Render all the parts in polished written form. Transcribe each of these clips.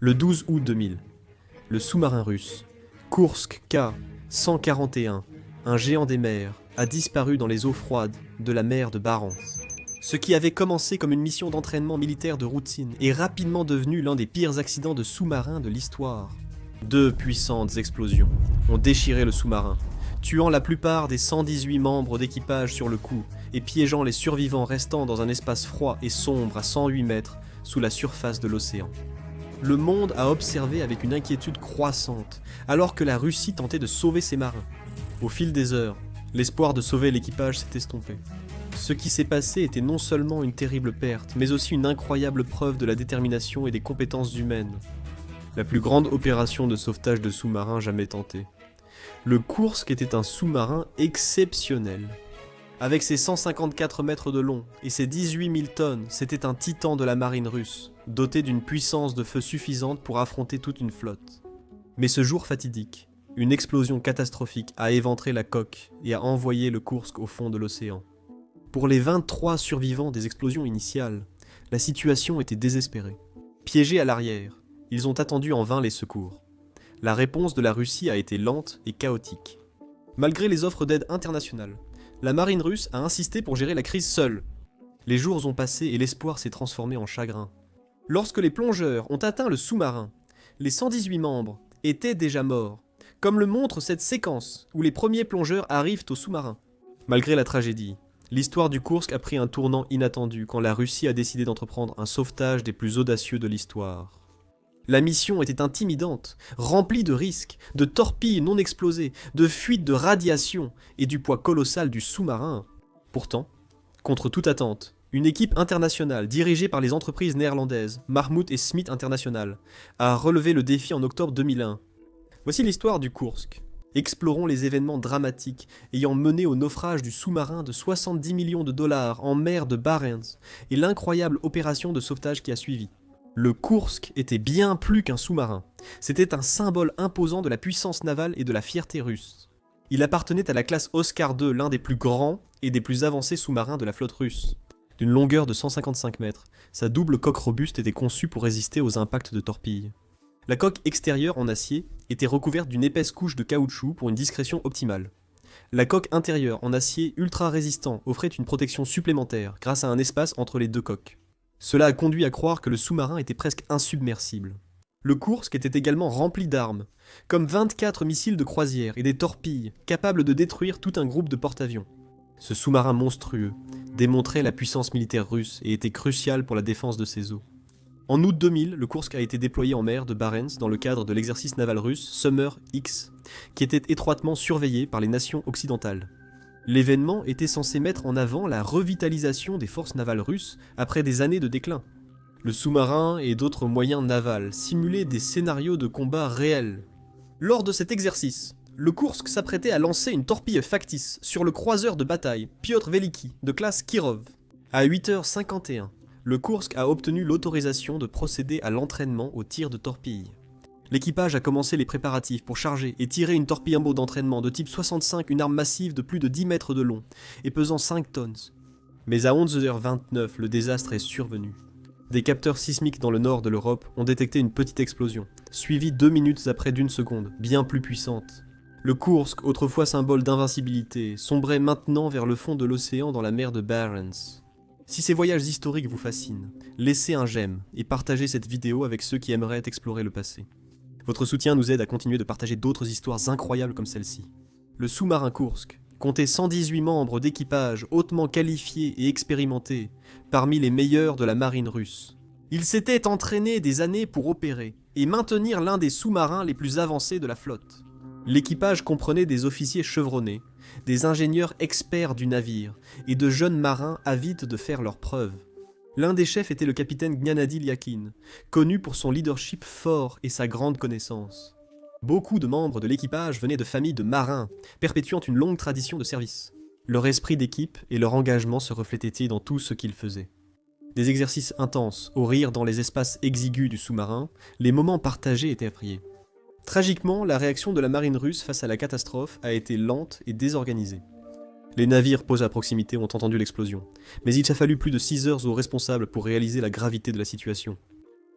Le 12 août 2000, le sous-marin russe Kursk K-141, un géant des mers, a disparu dans les eaux froides de la mer de Barents. Ce qui avait commencé comme une mission d'entraînement militaire de routine est rapidement devenu l'un des pires accidents de sous-marin de l'histoire. Deux puissantes explosions ont déchiré le sous-marin, tuant la plupart des 118 membres d'équipage sur le coup et piégeant les survivants restant dans un espace froid et sombre à 108 mètres sous la surface de l'océan. Le monde a observé avec une inquiétude croissante, alors que la Russie tentait de sauver ses marins. Au fil des heures, l'espoir de sauver l'équipage s'est estompé. Ce qui s'est passé était non seulement une terrible perte, mais aussi une incroyable preuve de la détermination et des compétences humaines. La plus grande opération de sauvetage de sous-marins jamais tentée. Le Kursk était un sous-marin exceptionnel. Avec ses 154 mètres de long et ses 18 000 tonnes, c'était un titan de la marine russe, doté d'une puissance de feu suffisante pour affronter toute une flotte. Mais ce jour fatidique, une explosion catastrophique a éventré la coque et a envoyé le Kursk au fond de l'océan. Pour les 23 survivants des explosions initiales, la situation était désespérée. Piégés à l'arrière, ils ont attendu en vain les secours. La réponse de la Russie a été lente et chaotique. Malgré les offres d'aide internationales, la marine russe a insisté pour gérer la crise seule. Les jours ont passé et l'espoir s'est transformé en chagrin. Lorsque les plongeurs ont atteint le sous-marin, les 118 membres étaient déjà morts, comme le montre cette séquence où les premiers plongeurs arrivent au sous-marin. Malgré la tragédie, l'histoire du Kursk a pris un tournant inattendu quand la Russie a décidé d'entreprendre un sauvetage des plus audacieux de l'histoire. La mission était intimidante, remplie de risques, de torpilles non explosées, de fuites de radiation et du poids colossal du sous-marin. Pourtant, contre toute attente, une équipe internationale dirigée par les entreprises néerlandaises Marmouth et Smith International a relevé le défi en octobre 2001. Voici l'histoire du Kursk. Explorons les événements dramatiques ayant mené au naufrage du sous-marin de 70 millions de dollars en mer de Barents et l'incroyable opération de sauvetage qui a suivi. Le Kursk était bien plus qu'un sous-marin. C'était un symbole imposant de la puissance navale et de la fierté russe. Il appartenait à la classe Oscar II, l'un des plus grands et des plus avancés sous-marins de la flotte russe. D'une longueur de 155 mètres, sa double coque robuste était conçue pour résister aux impacts de torpilles. La coque extérieure en acier était recouverte d'une épaisse couche de caoutchouc pour une discrétion optimale. La coque intérieure en acier ultra résistant offrait une protection supplémentaire grâce à un espace entre les deux coques. Cela a conduit à croire que le sous-marin était presque insubmersible. Le Kursk était également rempli d'armes, comme 24 missiles de croisière et des torpilles capables de détruire tout un groupe de porte-avions. Ce sous-marin monstrueux démontrait la puissance militaire russe et était crucial pour la défense de ses eaux. En août 2000, le Kursk a été déployé en mer de Barents dans le cadre de l'exercice naval russe Summer X, qui était étroitement surveillé par les nations occidentales. L'événement était censé mettre en avant la revitalisation des forces navales russes après des années de déclin. Le sous-marin et d'autres moyens navals simulaient des scénarios de combat réels. Lors de cet exercice, le Kursk s'apprêtait à lancer une torpille factice sur le croiseur de bataille Piotr Veliki de classe Kirov. À 8h51, le Kursk a obtenu l'autorisation de procéder à l'entraînement au tir de torpille. L'équipage a commencé les préparatifs pour charger et tirer une torpille-imbo d'entraînement de type 65, une arme massive de plus de 10 mètres de long et pesant 5 tonnes. Mais à 11h29, le désastre est survenu. Des capteurs sismiques dans le nord de l'Europe ont détecté une petite explosion, suivie 2 minutes après d'1 seconde, bien plus puissante. Le Kursk, autrefois symbole d'invincibilité, sombrait maintenant vers le fond de l'océan dans la mer de Barents. Si ces voyages historiques vous fascinent, laissez un j'aime et partagez cette vidéo avec ceux qui aimeraient explorer le passé. Votre soutien nous aide à continuer de partager d'autres histoires incroyables comme celle-ci. Le sous-marin Kursk comptait 118 membres d'équipage hautement qualifiés et expérimentés, parmi les meilleurs de la marine russe. Ils s'étaient entraînés des années pour opérer et maintenir l'un des sous-marins les plus avancés de la flotte. L'équipage comprenait des officiers chevronnés, des ingénieurs experts du navire et de jeunes marins avides de faire leurs preuves. L'un des chefs était le capitaine Gennady Lyakin, connu pour son leadership fort et sa grande connaissance. Beaucoup de membres de l'équipage venaient de familles de marins, perpétuant une longue tradition de service. Leur esprit d'équipe et leur engagement se reflétaient dans tout ce qu'ils faisaient. Des exercices intenses, au rire dans les espaces exigus du sous-marin, les moments partagés étaient appréciés. Tragiquement, la réaction de la marine russe face à la catastrophe a été lente et désorganisée. Les navires posés à proximité ont entendu l'explosion, mais il a fallu plus de 6 heures aux responsables pour réaliser la gravité de la situation.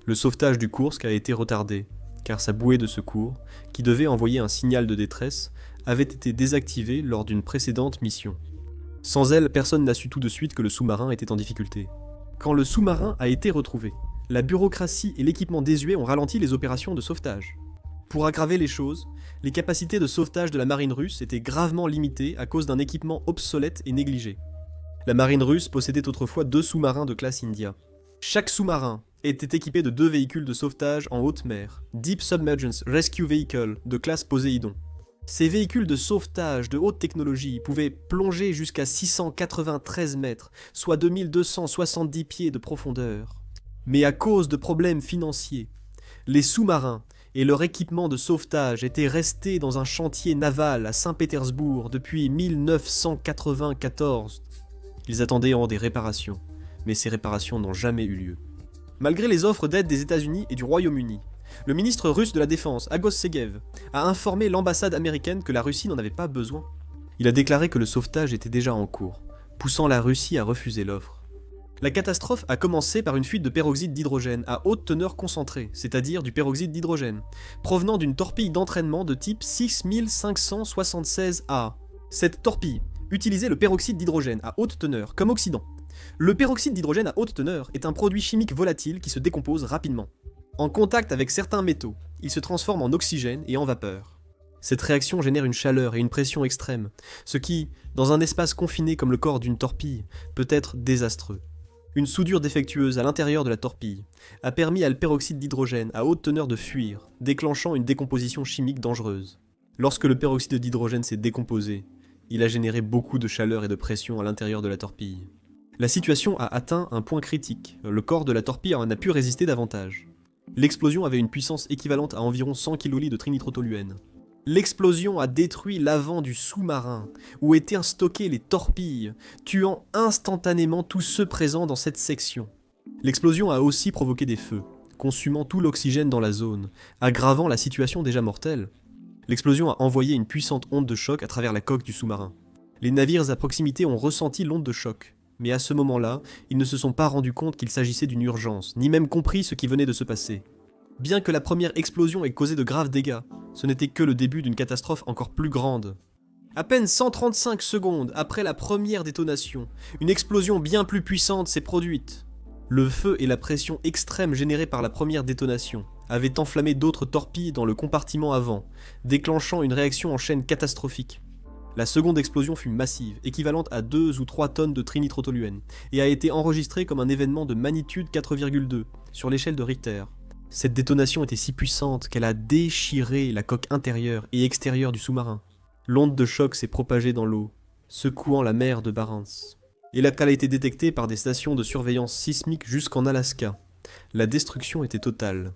Le sauvetage du Kursk a été retardé, car sa bouée de secours, qui devait envoyer un signal de détresse, avait été désactivée lors d'une précédente mission. Sans elle, personne n'a su tout de suite que le sous-marin était en difficulté. Quand le sous-marin a été retrouvé, la bureaucratie et l'équipement désuet ont ralenti les opérations de sauvetage. Pour aggraver les choses, les capacités de sauvetage de la marine russe étaient gravement limitées à cause d'un équipement obsolète et négligé. La marine russe possédait autrefois 2 sous-marins de classe India. Chaque sous-marin était équipé de 2 véhicules de sauvetage en haute mer, Deep Submergence Rescue Vehicle de classe Poséidon. Ces véhicules de sauvetage de haute technologie pouvaient plonger jusqu'à 693 mètres, soit 2270 pieds de profondeur. Mais à cause de problèmes financiers, les sous-marins et leur équipement de sauvetage étaient restés dans un chantier naval à Saint-Pétersbourg depuis 1994. Ils attendaient des réparations, mais ces réparations n'ont jamais eu lieu. Malgré les offres d'aide des États-Unis et du Royaume-Uni, le ministre russe de la Défense, Agos Segev, a informé l'ambassade américaine que la Russie n'en avait pas besoin. Il a déclaré que le sauvetage était déjà en cours, poussant la Russie à refuser l'offre. La catastrophe a commencé par une fuite de peroxyde d'hydrogène à haute teneur concentrée, c'est-à-dire du peroxyde d'hydrogène, provenant d'une torpille d'entraînement de type 6576A. Cette torpille utilisait le peroxyde d'hydrogène à haute teneur comme oxydant. Le peroxyde d'hydrogène à haute teneur est un produit chimique volatile qui se décompose rapidement. En contact avec certains métaux, il se transforme en oxygène et en vapeur. Cette réaction génère une chaleur et une pression extrêmes, ce qui, dans un espace confiné comme le corps d'une torpille, peut être désastreux. Une soudure défectueuse à l'intérieur de la torpille a permis à le peroxyde d'hydrogène à haute teneur de fuir, déclenchant une décomposition chimique dangereuse. Lorsque le peroxyde d'hydrogène s'est décomposé, il a généré beaucoup de chaleur et de pression à l'intérieur de la torpille. La situation a atteint un point critique, le corps de la torpille en a pu résister davantage. L'explosion avait une puissance équivalente à environ 100 kL de trinitrotoluène. L'explosion a détruit l'avant du sous-marin, où étaient stockées les torpilles, tuant instantanément tous ceux présents dans cette section. L'explosion a aussi provoqué des feux, consumant tout l'oxygène dans la zone, aggravant la situation déjà mortelle. L'explosion a envoyé une puissante onde de choc à travers la coque du sous-marin. Les navires à proximité ont ressenti l'onde de choc. Mais à ce moment-là, ils ne se sont pas rendus compte qu'il s'agissait d'une urgence, ni même compris ce qui venait de se passer. Bien que la première explosion ait causé de graves dégâts, ce n'était que le début d'une catastrophe encore plus grande. À peine 135 secondes après la première détonation, une explosion bien plus puissante s'est produite. Le feu et la pression extrême générée par la première détonation avaient enflammé d'autres torpilles dans le compartiment avant, déclenchant une réaction en chaîne catastrophique. La seconde explosion fut massive, équivalente à 2 ou 3 tonnes de trinitrotoluène, et a été enregistrée comme un événement de magnitude 4,2 sur l'échelle de Richter. Cette détonation était si puissante qu'elle a déchiré la coque intérieure et extérieure du sous-marin. L'onde de choc s'est propagée dans l'eau, secouant la mer de Barents. Et elle a été détectée par des stations de surveillance sismique jusqu'en Alaska. La destruction était totale.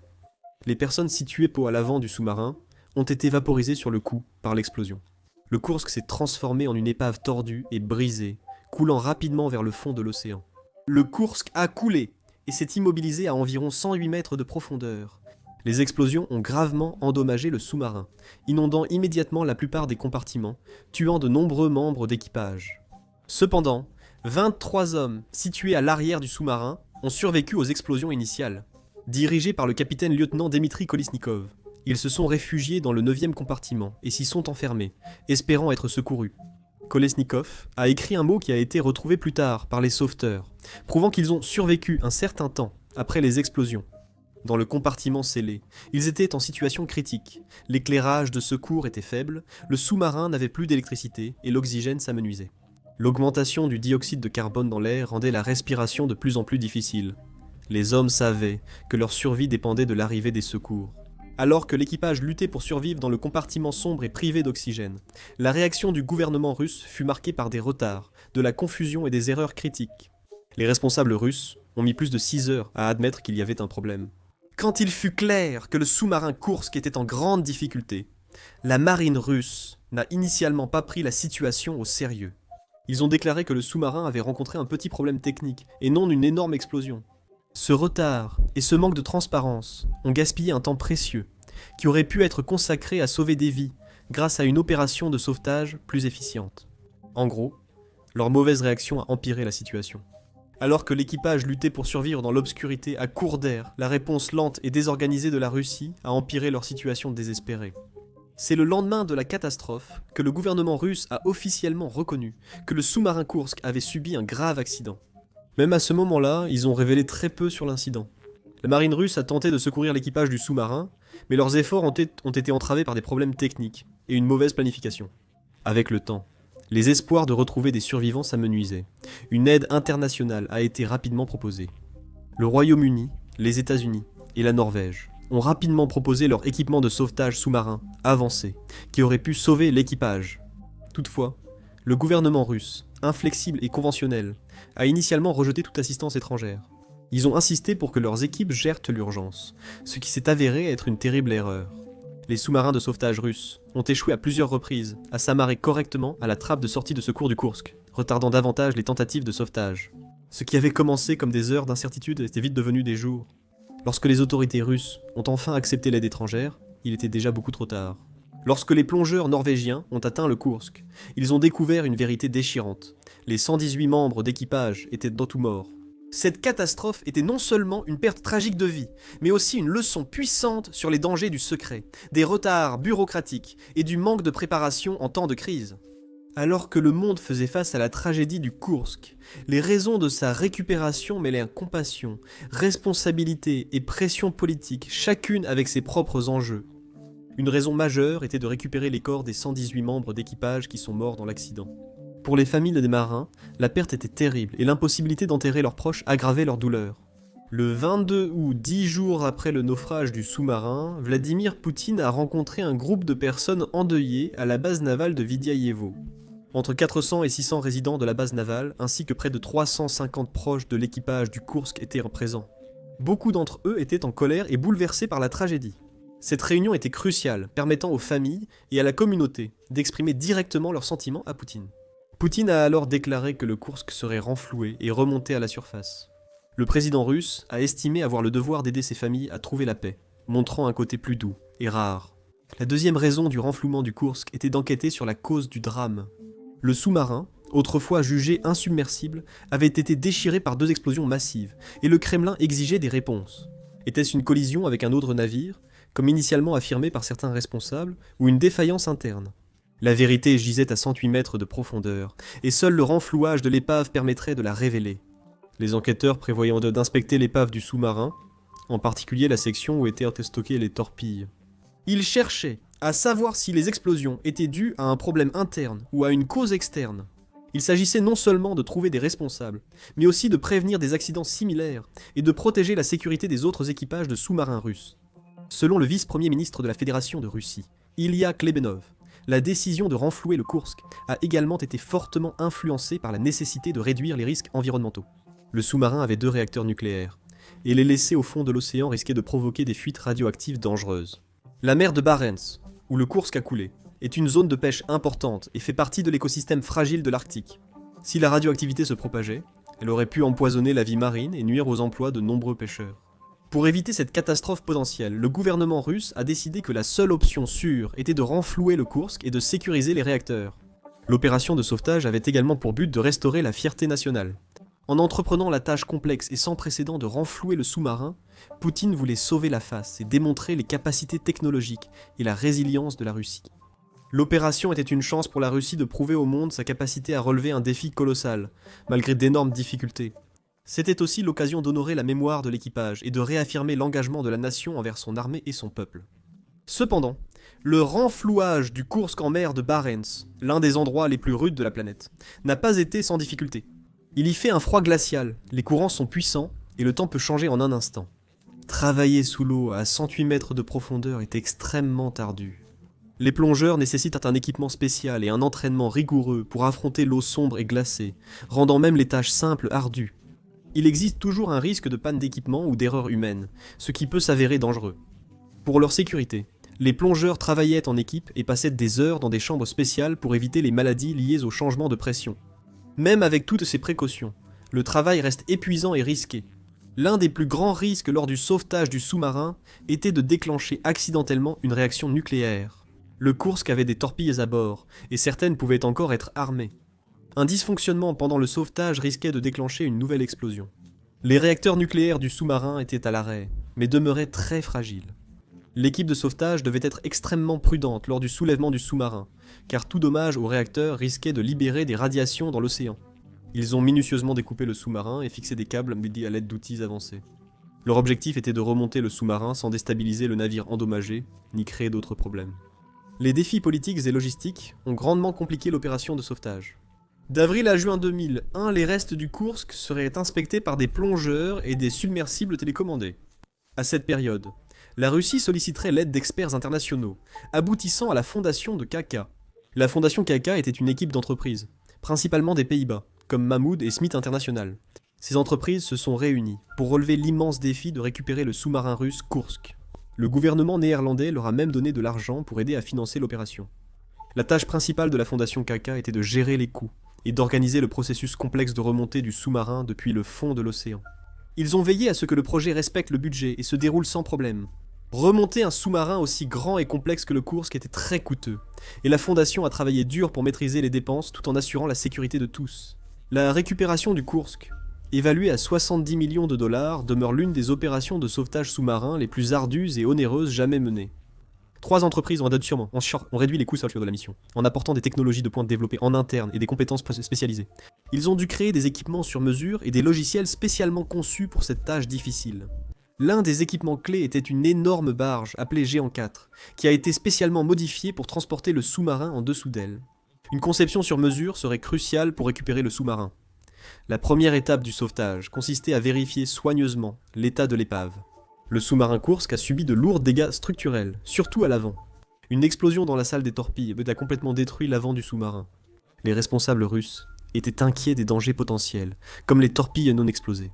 Les personnes situées à l'avant du sous-marin ont été vaporisées sur le coup par l'explosion. Le Kursk s'est transformé en une épave tordue et brisée, coulant rapidement vers le fond de l'océan. Le Kursk a coulé et s'est immobilisé à environ 108 mètres de profondeur. Les explosions ont gravement endommagé le sous-marin, inondant immédiatement la plupart des compartiments, tuant de nombreux membres d'équipage. Cependant, 23 hommes situés à l'arrière du sous-marin ont survécu aux explosions initiales. Dirigés par le capitaine-lieutenant Dmitri Kolesnikov, ils se sont réfugiés dans le 9e compartiment et s'y sont enfermés, espérant être secourus. Kolesnikov a écrit un mot qui a été retrouvé plus tard par les sauveteurs, prouvant qu'ils ont survécu un certain temps après les explosions. Dans le compartiment scellé, ils étaient en situation critique, l'éclairage de secours était faible, le sous-marin n'avait plus d'électricité et l'oxygène s'amenuisait. L'augmentation du dioxyde de carbone dans l'air rendait la respiration de plus en plus difficile. Les hommes savaient que leur survie dépendait de l'arrivée des secours. Alors que l'équipage luttait pour survivre dans le compartiment sombre et privé d'oxygène, la réaction du gouvernement russe fut marquée par des retards, de la confusion et des erreurs critiques. Les responsables russes ont mis plus de 6 heures à admettre qu'il y avait un problème. Quand il fut clair que le sous-marin Kursk était en grande difficulté, la marine russe n'a initialement pas pris la situation au sérieux. Ils ont déclaré que le sous-marin avait rencontré un petit problème technique et non une énorme explosion. Ce retard et ce manque de transparence ont gaspillé un temps précieux qui aurait pu être consacré à sauver des vies grâce à une opération de sauvetage plus efficiente. En gros, leur mauvaise réaction a empiré la situation. Alors que l'équipage luttait pour survivre dans l'obscurité à court d'air, la réponse lente et désorganisée de la Russie a empiré leur situation désespérée. C'est le lendemain de la catastrophe que le gouvernement russe a officiellement reconnu que le sous-marin Kursk avait subi un grave accident. Même à ce moment-là, ils ont révélé très peu sur l'incident. La marine russe a tenté de secourir l'équipage du sous-marin, mais leurs efforts ont été entravés par des problèmes techniques et une mauvaise planification. Avec le temps, les espoirs de retrouver des survivants s'amenuisaient. Une aide internationale a été rapidement proposée. Le Royaume-Uni, les États-Unis et la Norvège ont rapidement proposé leur équipement de sauvetage sous-marin avancé, qui aurait pu sauver l'équipage. Toutefois, le gouvernement russe, inflexible et conventionnel, a initialement rejeté toute assistance étrangère. Ils ont insisté pour que leurs équipes gèrent l'urgence, ce qui s'est avéré être une terrible erreur. Les sous-marins de sauvetage russes ont échoué à plusieurs reprises à s'amarrer correctement à la trappe de sortie de secours du Kursk, retardant davantage les tentatives de sauvetage. Ce qui avait commencé comme des heures d'incertitude était vite devenu des jours. Lorsque les autorités russes ont enfin accepté l'aide étrangère, il était déjà beaucoup trop tard. Lorsque les plongeurs norvégiens ont atteint le Kursk, ils ont découvert une vérité déchirante. Les 118 membres d'équipage étaient dans tout morts. Cette catastrophe était non seulement une perte tragique de vie, mais aussi une leçon puissante sur les dangers du secret, des retards bureaucratiques et du manque de préparation en temps de crise. Alors que le monde faisait face à la tragédie du Kursk, les raisons de sa récupération mêlaient compassion, responsabilité et pression politique, chacune avec ses propres enjeux. Une raison majeure était de récupérer les corps des 118 membres d'équipage qui sont morts dans l'accident. Pour les familles des marins, la perte était terrible et l'impossibilité d'enterrer leurs proches aggravait leur douleur. Le 22 août, 10 jours après le naufrage du sous-marin, Vladimir Poutine a rencontré un groupe de personnes endeuillées à la base navale de Vidyayevo. Entre 400 et 600 résidents de la base navale, ainsi que près de 350 proches de l'équipage du Kursk étaient présents. Beaucoup d'entre eux étaient en colère et bouleversés par la tragédie. Cette réunion était cruciale, permettant aux familles et à la communauté d'exprimer directement leurs sentiments à Poutine. Poutine a alors déclaré que le Kursk serait renfloué et remonté à la surface. Le président russe a estimé avoir le devoir d'aider ses familles à trouver la paix, montrant un côté plus doux et rare. La deuxième raison du renflouement du Kursk était d'enquêter sur la cause du drame. Le sous-marin, autrefois jugé insubmersible, avait été déchiré par 2 explosions massives, et le Kremlin exigeait des réponses. Était-ce une collision avec un autre navire, comme initialement affirmé par certains responsables, ou une défaillance interne ? La vérité gisait à 108 mètres de profondeur, et seul le renflouage de l'épave permettrait de la révéler. Les enquêteurs prévoyant d'inspecter l'épave du sous-marin, en particulier la section où étaient stockées les torpilles. Ils cherchaient à savoir si les explosions étaient dues à un problème interne ou à une cause externe. Il s'agissait non seulement de trouver des responsables, mais aussi de prévenir des accidents similaires et de protéger la sécurité des autres équipages de sous-marins russes. Selon le vice-premier ministre de la Fédération de Russie, Ilya Klebenov, la décision de renflouer le Kursk a également été fortement influencée par la nécessité de réduire les risques environnementaux. Le sous-marin avait 2 réacteurs nucléaires, et les laisser au fond de l'océan risquait de provoquer des fuites radioactives dangereuses. La mer de Barents, où le Kursk a coulé, est une zone de pêche importante et fait partie de l'écosystème fragile de l'Arctique. Si la radioactivité se propageait, elle aurait pu empoisonner la vie marine et nuire aux emplois de nombreux pêcheurs. Pour éviter cette catastrophe potentielle, le gouvernement russe a décidé que la seule option sûre était de renflouer le Kursk et de sécuriser les réacteurs. L'opération de sauvetage avait également pour but de restaurer la fierté nationale. En entreprenant la tâche complexe et sans précédent de renflouer le sous-marin, Poutine voulait sauver la face et démontrer les capacités technologiques et la résilience de la Russie. L'opération était une chance pour la Russie de prouver au monde sa capacité à relever un défi colossal, malgré d'énormes difficultés. C'était aussi l'occasion d'honorer la mémoire de l'équipage et de réaffirmer l'engagement de la nation envers son armée et son peuple. Cependant, le renflouage du Kursk en mer de Barents, l'un des endroits les plus rudes de la planète, n'a pas été sans difficulté. Il y fait un froid glacial, les courants sont puissants et le temps peut changer en un instant. Travailler sous l'eau à 108 mètres de profondeur est extrêmement ardu. Les plongeurs nécessitent un équipement spécial et un entraînement rigoureux pour affronter l'eau sombre et glacée, rendant même les tâches simples ardues. Il existe toujours un risque de panne d'équipement ou d'erreur humaine, ce qui peut s'avérer dangereux. Pour leur sécurité, les plongeurs travaillaient en équipe et passaient des heures dans des chambres spéciales pour éviter les maladies liées au changement de pression. Même avec toutes ces précautions, le travail reste épuisant et risqué. L'un des plus grands risques lors du sauvetage du sous-marin était de déclencher accidentellement une réaction nucléaire. Le Kursk avait des torpilles à bord, et certaines pouvaient encore être armées. Un dysfonctionnement pendant le sauvetage risquait de déclencher une nouvelle explosion. Les réacteurs nucléaires du sous-marin étaient à l'arrêt, mais demeuraient très fragiles. L'équipe de sauvetage devait être extrêmement prudente lors du soulèvement du sous-marin, car tout dommage aux réacteurs risquait de libérer des radiations dans l'océan. Ils ont minutieusement découpé le sous-marin et fixé des câbles à l'aide d'outils avancés. Leur objectif était de remonter le sous-marin sans déstabiliser le navire endommagé, ni créer d'autres problèmes. Les défis politiques et logistiques ont grandement compliqué l'opération de sauvetage. D'avril à juin 2001, les restes du Kursk seraient inspectés par des plongeurs et des submersibles télécommandés. À cette période, la Russie solliciterait l'aide d'experts internationaux, aboutissant à la fondation de KK. La fondation KK était une équipe d'entreprises, principalement des Pays-Bas, comme Mahmoud et Smith International. Ces entreprises se sont réunies pour relever l'immense défi de récupérer le sous-marin russe Kursk. Le gouvernement néerlandais leur a même donné de l'argent pour aider à financer l'opération. La tâche principale de la fondation KK était de gérer les coûts et d'organiser le processus complexe de remontée du sous-marin depuis le fond de l'océan. Ils ont veillé à ce que le projet respecte le budget et se déroule sans problème. Remonter un sous-marin aussi grand et complexe que le Kursk était très coûteux, et la fondation a travaillé dur pour maîtriser les dépenses tout en assurant la sécurité de tous. La récupération du Kursk, évaluée à 70 millions de dollars, demeure l'une des opérations de sauvetage sous-marin les plus ardues et onéreuses jamais menées. 3 entreprises ont réduit les coûts de la mission, en apportant des technologies de pointe développées en interne et des compétences spécialisées. Ils ont dû créer des équipements sur mesure et des logiciels spécialement conçus pour cette tâche difficile. L'un des équipements clés était une énorme barge appelée Géant 4, qui a été spécialement modifiée pour transporter le sous-marin en dessous d'elle. Une conception sur mesure serait cruciale pour récupérer le sous-marin. La première étape du sauvetage consistait à vérifier soigneusement l'état de l'épave. Le sous-marin Kursk a subi de lourds dégâts structurels, surtout à l'avant. Une explosion dans la salle des torpilles a complètement détruit l'avant du sous-marin. Les responsables russes étaient inquiets des dangers potentiels, comme les torpilles non explosées.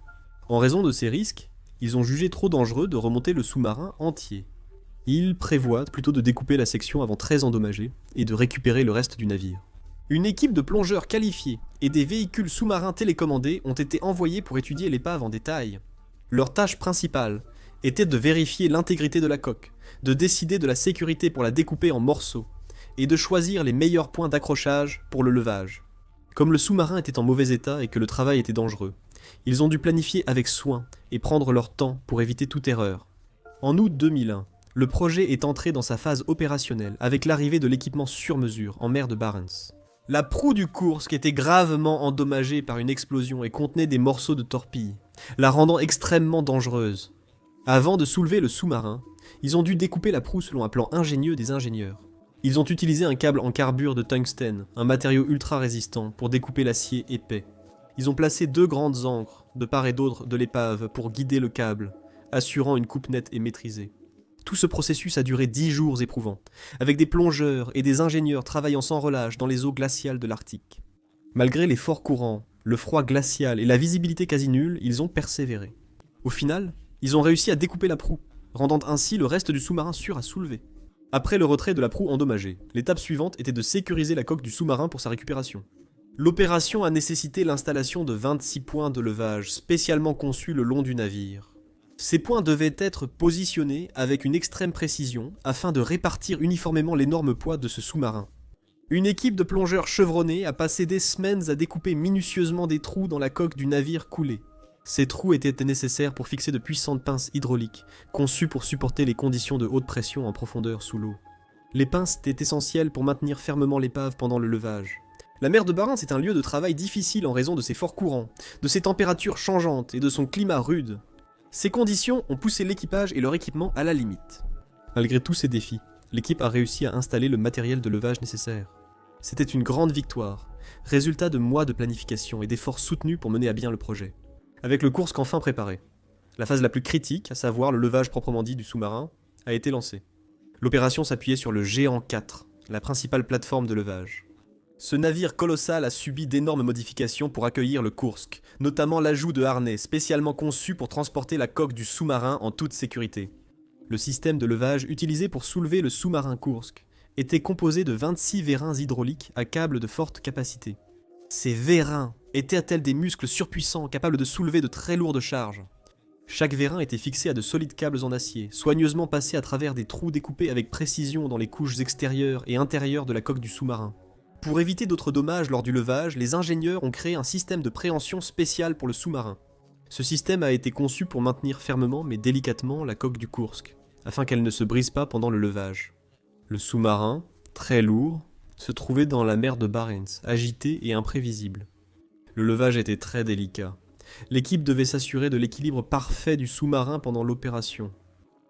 En raison de ces risques, ils ont jugé trop dangereux de remonter le sous-marin entier. Ils prévoient plutôt de découper la section avant très endommagée et de récupérer le reste du navire. Une équipe de plongeurs qualifiés et des véhicules sous-marins télécommandés ont été envoyés pour étudier l'épave en détail. Leur tâche principale était de vérifier l'intégrité de la coque, de décider de la sécurité pour la découper en morceaux, et de choisir les meilleurs points d'accrochage pour le levage. Comme le sous-marin était en mauvais état et que le travail était dangereux, ils ont dû planifier avec soin et prendre leur temps pour éviter toute erreur. En août 2001, le projet est entré dans sa phase opérationnelle avec l'arrivée de l'équipement sur mesure en mer de Barents. La proue du Kursk était gravement endommagée par une explosion et contenait des morceaux de torpille, la rendant extrêmement dangereuse. Avant de soulever le sous-marin, ils ont dû découper la proue selon un plan ingénieux des ingénieurs. Ils ont utilisé un câble en carbure de tungstène, un matériau ultra résistant, pour découper l'acier épais. Ils ont placé 2 grandes ancres de part et d'autre de l'épave pour guider le câble, assurant une coupe nette et maîtrisée. Tout ce processus a duré 10 jours éprouvants, avec des plongeurs et des ingénieurs travaillant sans relâche dans les eaux glaciales de l'Arctique. Malgré les forts courants, le froid glacial et la visibilité quasi nulle, ils ont persévéré. Au final, ils ont réussi à découper la proue, rendant ainsi le reste du sous-marin sûr à soulever. Après le retrait de la proue endommagée, l'étape suivante était de sécuriser la coque du sous-marin pour sa récupération. L'opération a nécessité l'installation de 26 points de levage spécialement conçus le long du navire. Ces points devaient être positionnés avec une extrême précision afin de répartir uniformément l'énorme poids de ce sous-marin. Une équipe de plongeurs chevronnés a passé des semaines à découper minutieusement des trous dans la coque du navire coulé. Ces trous étaient nécessaires pour fixer de puissantes pinces hydrauliques, conçues pour supporter les conditions de haute pression en profondeur sous l'eau. Les pinces étaient essentielles pour maintenir fermement l'épave pendant le levage. La mer de Barents est un lieu de travail difficile en raison de ses forts courants, de ses températures changeantes et de son climat rude. Ces conditions ont poussé l'équipage et leur équipement à la limite. Malgré tous ces défis, l'équipe a réussi à installer le matériel de levage nécessaire. C'était une grande victoire, résultat de mois de planification et d'efforts soutenus pour mener à bien le projet. Avec le Kursk enfin préparé, la phase la plus critique, à savoir le levage proprement dit du sous-marin, a été lancée. L'opération s'appuyait sur le Géant 4, la principale plateforme de levage. Ce navire colossal a subi d'énormes modifications pour accueillir le Kursk, notamment l'ajout de harnais spécialement conçus pour transporter la coque du sous-marin en toute sécurité. Le système de levage utilisé pour soulever le sous-marin Kursk était composé de 26 vérins hydrauliques à câbles de forte capacité. Ces vérins étaient-elles des muscles surpuissants capables de soulever de très lourdes charges. Chaque vérin était fixé à de solides câbles en acier, soigneusement passés à travers des trous découpés avec précision dans les couches extérieures et intérieures de la coque du sous-marin. Pour éviter d'autres dommages lors du levage, les ingénieurs ont créé un système de préhension spécial pour le sous-marin. Ce système a été conçu pour maintenir fermement mais délicatement la coque du Kursk, afin qu'elle ne se brise pas pendant le levage. Le sous-marin, très lourd, se trouvait dans la mer de Barents, agité et imprévisible. Le levage était très délicat. L'équipe devait s'assurer de l'équilibre parfait du sous-marin pendant l'opération.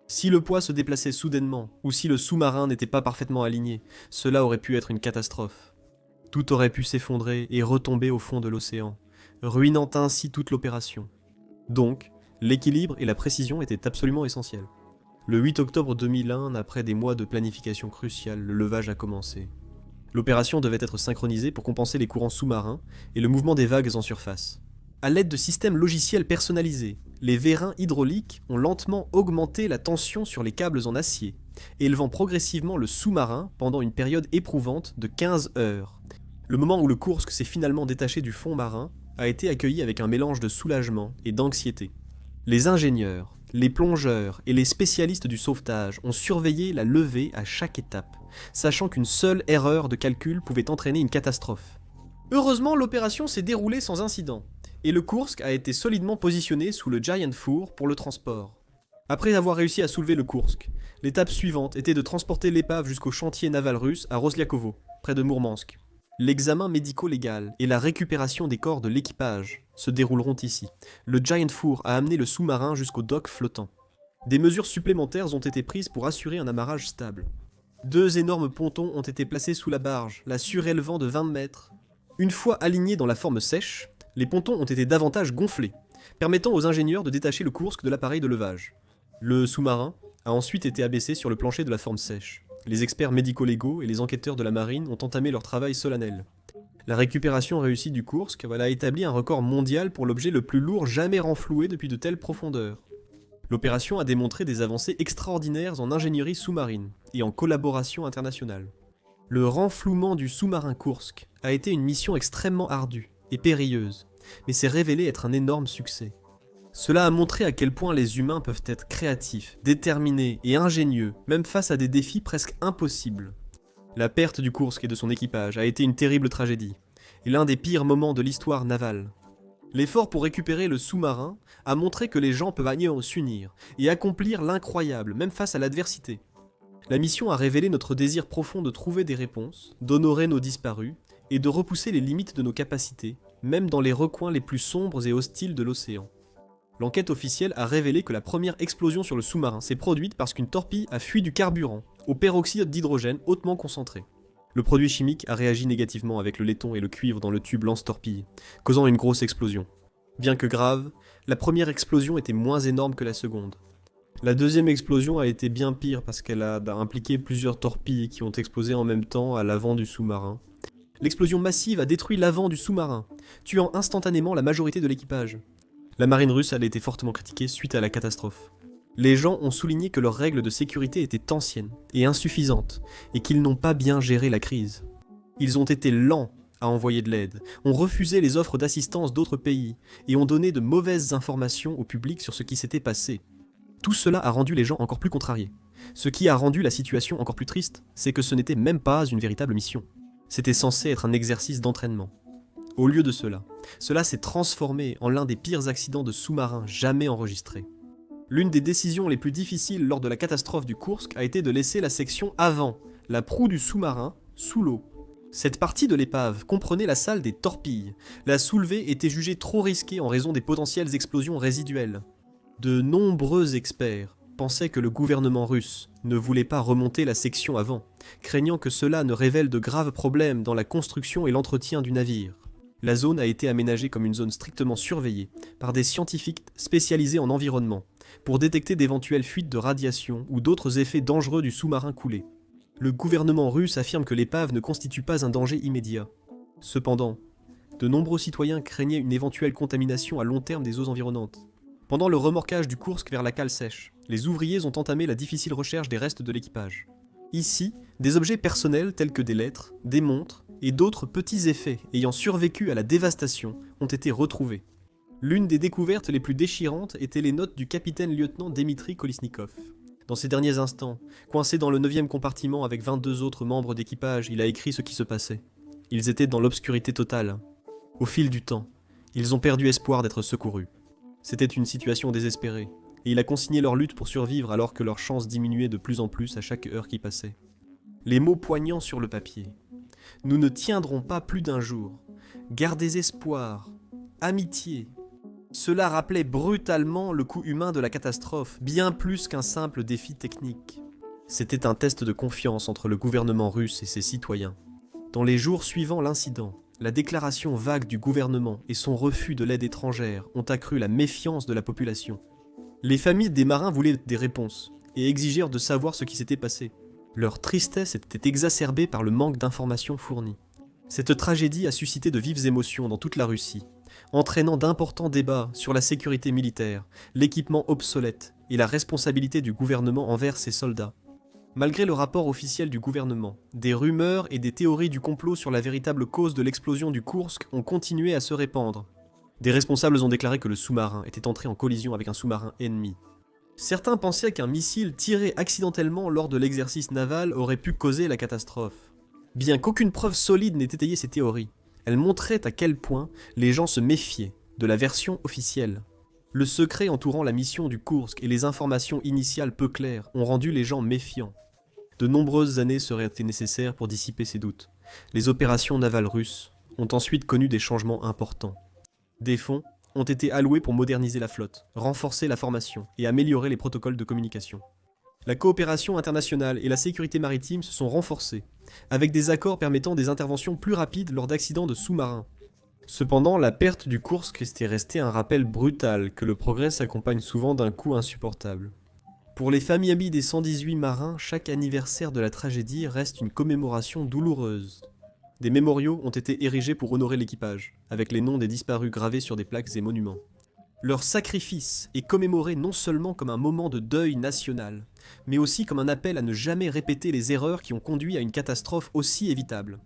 Si le poids se déplaçait soudainement, ou si le sous-marin n'était pas parfaitement aligné, cela aurait pu être une catastrophe. Tout aurait pu s'effondrer et retomber au fond de l'océan, ruinant ainsi toute l'opération. Donc, l'équilibre et la précision étaient absolument essentiels. Le 8 octobre 2001, après des mois de planification cruciale, le levage a commencé. L'opération devait être synchronisée pour compenser les courants sous-marins et le mouvement des vagues en surface. À l'aide de systèmes logiciels personnalisés, les vérins hydrauliques ont lentement augmenté la tension sur les câbles en acier, élevant progressivement le sous-marin pendant une période éprouvante de 15 heures. Le moment où le Kursk s'est finalement détaché du fond marin a été accueilli avec un mélange de soulagement et d'anxiété. Les ingénieurs, les plongeurs et les spécialistes du sauvetage ont surveillé la levée à chaque étape, sachant qu'une seule erreur de calcul pouvait entraîner une catastrophe. Heureusement, l'opération s'est déroulée sans incident, et le Kursk a été solidement positionné sous le Giant Four pour le transport. Après avoir réussi à soulever le Kursk, l'étape suivante était de transporter l'épave jusqu'au chantier naval russe à Rosliakovo, près de Mourmansk. L'examen médico-légal et la récupération des corps de l'équipage se dérouleront ici. Le Giant Four a amené le sous-marin jusqu'au dock flottant. Des mesures supplémentaires ont été prises pour assurer un amarrage stable. 2 énormes pontons ont été placés sous la barge, la surélevant de 20 mètres. Une fois alignés dans la forme sèche, les pontons ont été davantage gonflés, permettant aux ingénieurs de détacher le Kursk de l'appareil de levage. Le sous-marin a ensuite été abaissé sur le plancher de la forme sèche. Les experts médico-légaux et les enquêteurs de la marine ont entamé leur travail solennel. La récupération réussie du Kursk a établi un record mondial pour l'objet le plus lourd jamais renfloué depuis de telles profondeurs. L'opération a démontré des avancées extraordinaires en ingénierie sous-marine et en collaboration internationale. Le renflouement du sous-marin Kursk a été une mission extrêmement ardue et périlleuse, mais s'est révélé être un énorme succès. Cela a montré à quel point les humains peuvent être créatifs, déterminés et ingénieux, même face à des défis presque impossibles. La perte du Kursk et de son équipage a été une terrible tragédie, et l'un des pires moments de l'histoire navale. L'effort pour récupérer le sous-marin a montré que les gens peuvent s'unir et accomplir l'incroyable, même face à l'adversité. La mission a révélé notre désir profond de trouver des réponses, d'honorer nos disparus, et de repousser les limites de nos capacités, même dans les recoins les plus sombres et hostiles de l'océan. L'enquête officielle a révélé que la première explosion sur le sous-marin s'est produite parce qu'une torpille a fui du carburant, au peroxyde d'hydrogène hautement concentré. Le produit chimique a réagi négativement avec le laiton et le cuivre dans le tube lance-torpille, causant une grosse explosion. Bien que grave, la première explosion était moins énorme que la seconde. La deuxième explosion a été bien pire parce qu'elle a impliqué plusieurs torpilles qui ont explosé en même temps à l'avant du sous-marin. L'explosion massive a détruit l'avant du sous-marin, tuant instantanément la majorité de l'équipage. La marine russe a été fortement critiquée suite à la catastrophe. Les gens ont souligné que leurs règles de sécurité étaient anciennes et insuffisantes, et qu'ils n'ont pas bien géré la crise. Ils ont été lents à envoyer de l'aide, ont refusé les offres d'assistance d'autres pays, et ont donné de mauvaises informations au public sur ce qui s'était passé. Tout cela a rendu les gens encore plus contrariés. Ce qui a rendu la situation encore plus triste, c'est que ce n'était même pas une véritable mission. C'était censé être un exercice d'entraînement. Au lieu de cela s'est transformé en l'un des pires accidents de sous-marins jamais enregistrés. L'une des décisions les plus difficiles lors de la catastrophe du Kursk a été de laisser la section avant, la proue du sous-marin, sous l'eau. Cette partie de l'épave comprenait la salle des torpilles. La soulever était jugée trop risquée en raison des potentielles explosions résiduelles. De nombreux experts pensaient que le gouvernement russe ne voulait pas remonter la section avant, craignant que cela ne révèle de graves problèmes dans la construction et l'entretien du navire. La zone a été aménagée comme une zone strictement surveillée par des scientifiques spécialisés en environnement, pour détecter d'éventuelles fuites de radiation ou d'autres effets dangereux du sous-marin coulé. Le gouvernement russe affirme que l'épave ne constitue pas un danger immédiat. Cependant, de nombreux citoyens craignaient une éventuelle contamination à long terme des eaux environnantes. Pendant le remorquage du Kursk vers la cale sèche, les ouvriers ont entamé la difficile recherche des restes de l'équipage. Ici, des objets personnels tels que des lettres, des montres et d'autres petits effets ayant survécu à la dévastation ont été retrouvés. L'une des découvertes les plus déchirantes étaient les notes du capitaine-lieutenant Dmitri Kolesnikov. Dans ces derniers instants, coincé dans le 9e compartiment avec 22 autres membres d'équipage, il a écrit ce qui se passait. Ils étaient dans l'obscurité totale. Au fil du temps, ils ont perdu espoir d'être secourus. C'était une situation désespérée, et il a consigné leur lutte pour survivre alors que leurs chances diminuaient de plus en plus à chaque heure qui passait. Les mots poignants sur le papier. Nous ne tiendrons pas plus d'un jour. Gardez espoir. Amitié. Cela rappelait brutalement le coût humain de la catastrophe, bien plus qu'un simple défi technique. C'était un test de confiance entre le gouvernement russe et ses citoyens. Dans les jours suivant l'incident, la déclaration vague du gouvernement et son refus de l'aide étrangère ont accru la méfiance de la population. Les familles des marins voulaient des réponses et exigèrent de savoir ce qui s'était passé. Leur tristesse était exacerbée par le manque d'informations fournies. Cette tragédie a suscité de vives émotions dans toute la Russie, entraînant d'importants débats sur la sécurité militaire, l'équipement obsolète et la responsabilité du gouvernement envers ses soldats. Malgré le rapport officiel du gouvernement, des rumeurs et des théories du complot sur la véritable cause de l'explosion du Koursk ont continué à se répandre. Des responsables ont déclaré que le sous-marin était entré en collision avec un sous-marin ennemi. Certains pensaient qu'un missile tiré accidentellement lors de l'exercice naval aurait pu causer la catastrophe. Bien qu'aucune preuve solide n'ait étayé ces théories, elles montraient à quel point les gens se méfiaient de la version officielle. Le secret entourant la mission du Koursk et les informations initiales peu claires ont rendu les gens méfiants. De nombreuses années seraient été nécessaires pour dissiper ces doutes. Les opérations navales russes ont ensuite connu des changements importants. Des fonds ont été alloués pour moderniser la flotte, renforcer la formation et améliorer les protocoles de communication. La coopération internationale et la sécurité maritime se sont renforcées, avec des accords permettant des interventions plus rapides lors d'accidents de sous-marins. Cependant, la perte du Koursk était restée un rappel brutal que le progrès s'accompagne souvent d'un coût insupportable. Pour les familles amies des 118 marins, chaque anniversaire de la tragédie reste une commémoration douloureuse. Des mémoriaux ont été érigés pour honorer l'équipage, avec les noms des disparus gravés sur des plaques et monuments. Leur sacrifice est commémoré non seulement comme un moment de deuil national, mais aussi comme un appel à ne jamais répéter les erreurs qui ont conduit à une catastrophe aussi évitable.